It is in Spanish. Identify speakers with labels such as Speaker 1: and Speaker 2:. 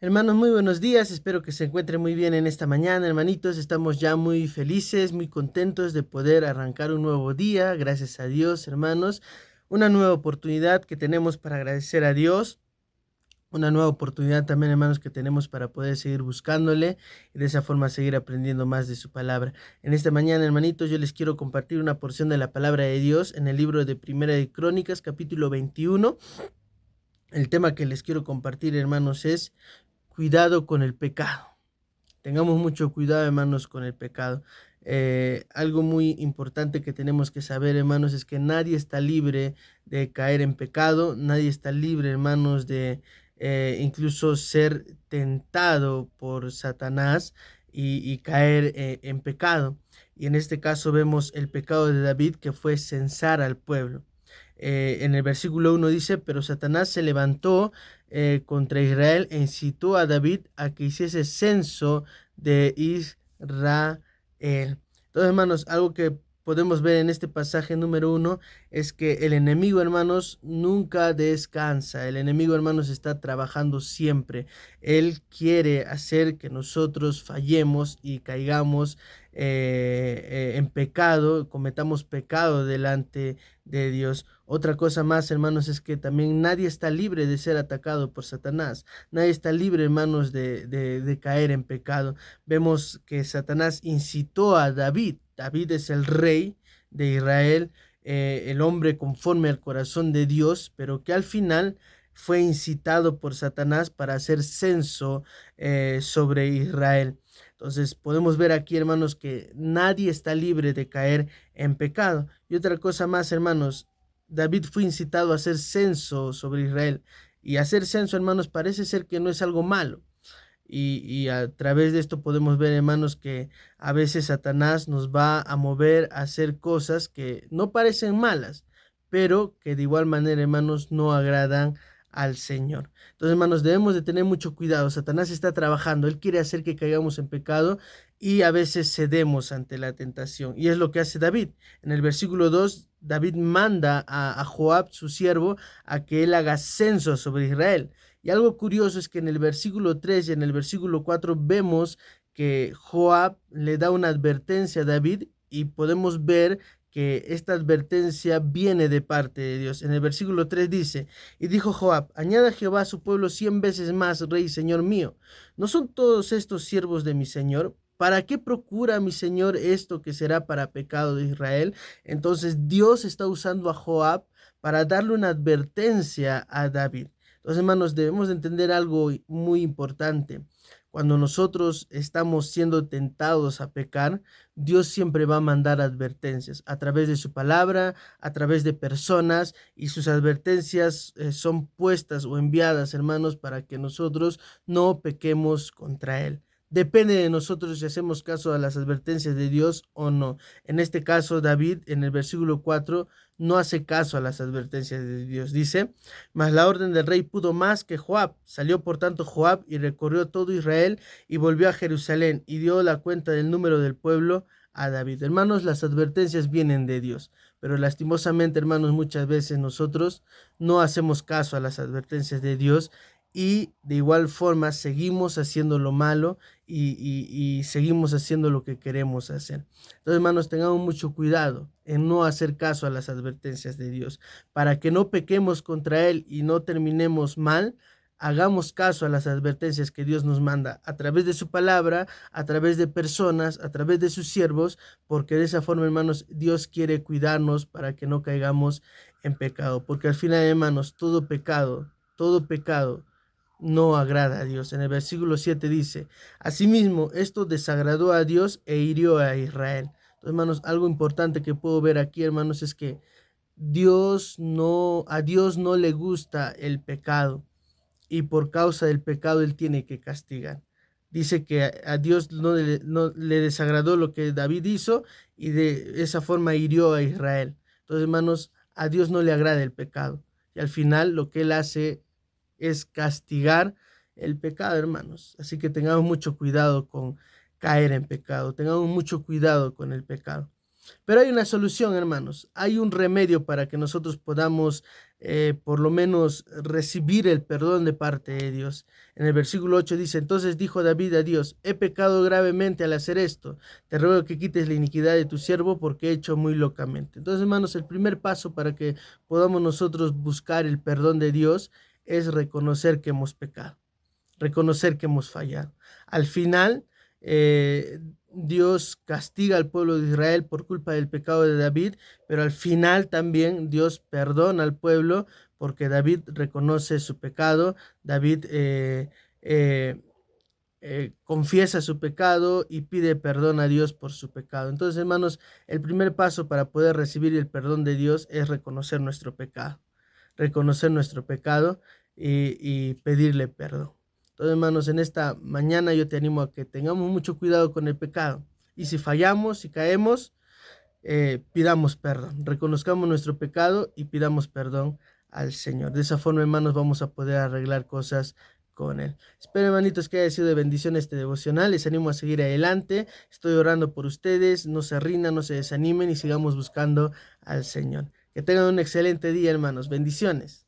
Speaker 1: Hermanos, muy buenos días, espero que se encuentren muy bien en esta mañana, hermanitos. Estamos ya muy felices, muy contentos de poder arrancar un nuevo día, gracias a Dios, hermanos. Una nueva oportunidad que tenemos para agradecer a Dios, una nueva oportunidad también, hermanos, que tenemos para poder seguir buscándole y de esa forma seguir aprendiendo más de su palabra. En esta mañana, hermanitos, yo les quiero compartir una porción de la palabra de Dios en el libro de Primera de Crónicas, capítulo 21. El tema que les quiero compartir, hermanos, es cuidado con el pecado. Tengamos mucho cuidado, hermanos, con el pecado. Algo muy importante que tenemos que saber, hermanos, es que nadie está libre de caer en pecado. Nadie está libre, hermanos, de incluso ser tentado por Satanás y caer en pecado. Y en este caso vemos el pecado de David, que fue censar al pueblo. En el versículo 1 dice: pero Satanás se levantó contra Israel e incitó a David a que hiciese censo de Israel. Entonces, hermanos, algo que podemos ver en este pasaje número 1 es que el enemigo, hermanos, nunca descansa. El enemigo, hermanos, está trabajando siempre. Él quiere hacer que nosotros fallemos y caigamos en pecado, cometamos pecado delante de Dios. Otra cosa más, hermanos, es que también nadie está libre de ser atacado por Satanás. Nadie está libre, hermanos, de caer en pecado. Vemos que Satanás incitó a David. David es el rey de Israel, el hombre conforme al corazón de Dios, pero que al final fue incitado por Satanás para hacer censo sobre Israel. Entonces podemos ver aquí, hermanos, que nadie está libre de caer en pecado. Y otra cosa más, hermanos, David fue incitado a hacer censo sobre Israel. Y hacer censo, hermanos, parece ser que no es algo malo. Y a través de esto podemos ver, hermanos, que a veces Satanás nos va a mover a hacer cosas que no parecen malas, pero que de igual manera, hermanos, no agradan al Señor. Entonces, hermanos, debemos de tener mucho cuidado. Satanás está trabajando, él quiere hacer que caigamos en pecado y a veces cedemos ante la tentación. Y es lo que hace David. En el versículo 2, David manda a Joab, su siervo, a que él haga censo sobre Israel. Y algo curioso es que en el versículo 3 y en el versículo 4 vemos que Joab le da una advertencia a David y podemos ver que esta advertencia viene de parte de Dios. En el versículo 3 dice: y dijo Joab, añada Jehová a su pueblo 100 veces más, rey, señor mío. ¿No son todos estos siervos de mi señor? ¿Para qué procura mi señor esto que será para pecado de Israel? Entonces Dios está usando a Joab para darle una advertencia a David. Entonces, hermanos, debemos de entender algo muy importante. Cuando nosotros estamos siendo tentados a pecar, Dios siempre va a mandar advertencias a través de su palabra, a través de personas, y sus advertencias son puestas o enviadas, hermanos, para que nosotros no pequemos contra Él. Depende de nosotros si hacemos caso a las advertencias de Dios o no. En este caso, David, en el versículo 4, no hace caso a las advertencias de Dios. Dice: mas la orden del rey pudo más que Joab. Salió por tanto Joab y recorrió todo Israel y volvió a Jerusalén y dio la cuenta del número del pueblo a David. Hermanos, las advertencias vienen de Dios, pero lastimosamente, hermanos, muchas veces nosotros no hacemos caso a las advertencias de Dios y de igual forma seguimos haciendo lo malo y seguimos haciendo lo que queremos hacer. Entonces, hermanos, tengamos mucho cuidado en no hacer caso a las advertencias de Dios. Para que no pequemos contra Él y no terminemos mal, hagamos caso a las advertencias que Dios nos manda a través de su palabra, a través de personas, a través de sus siervos, porque de esa forma, hermanos, Dios quiere cuidarnos para que no caigamos en pecado. Porque al final, hermanos, todo pecado no agrada a Dios. En el versículo 7 dice: asimismo, esto desagradó a Dios e hirió a Israel. Entonces, hermanos, algo importante que puedo ver aquí, hermanos, es que a Dios no le gusta el pecado y por causa del pecado Él tiene que castigar. Dice que a Dios no le desagradó lo que David hizo y de esa forma hirió a Israel. Entonces, hermanos, a Dios no le agrada el pecado y al final lo que Él hace es castigar el pecado, hermanos. Así que tengamos mucho cuidado con caer en pecado, tengamos mucho cuidado con el pecado. Pero hay una solución, hermanos. Hay un remedio para que nosotros podamos por lo menos recibir el perdón de parte de Dios. En el versículo 8 dice: entonces dijo David a Dios: he pecado gravemente al hacer esto, te ruego que quites la iniquidad de tu siervo, porque he hecho muy locamente. Entonces, hermanos, el primer paso para que podamos nosotros buscar el perdón de Dios es reconocer que hemos pecado, reconocer que hemos fallado. Al final, Dios castiga al pueblo de Israel por culpa del pecado de David, pero al final también Dios perdona al pueblo porque David reconoce su pecado. David confiesa su pecado y pide perdón a Dios por su pecado. Entonces, hermanos, el primer paso para poder recibir el perdón de Dios es reconocer nuestro pecado y pedirle perdón. Entonces, hermanos, en esta mañana yo te animo a que tengamos mucho cuidado con el pecado. Y si fallamos, si caemos, pidamos perdón. Reconozcamos nuestro pecado y pidamos perdón al Señor. De esa forma, hermanos, vamos a poder arreglar cosas con Él. Espero, hermanitos, que haya sido de bendición este devocional. Les animo a seguir adelante. Estoy orando por ustedes. No se rindan, no se desanimen y sigamos buscando al Señor. Que tengan un excelente día, hermanos. Bendiciones.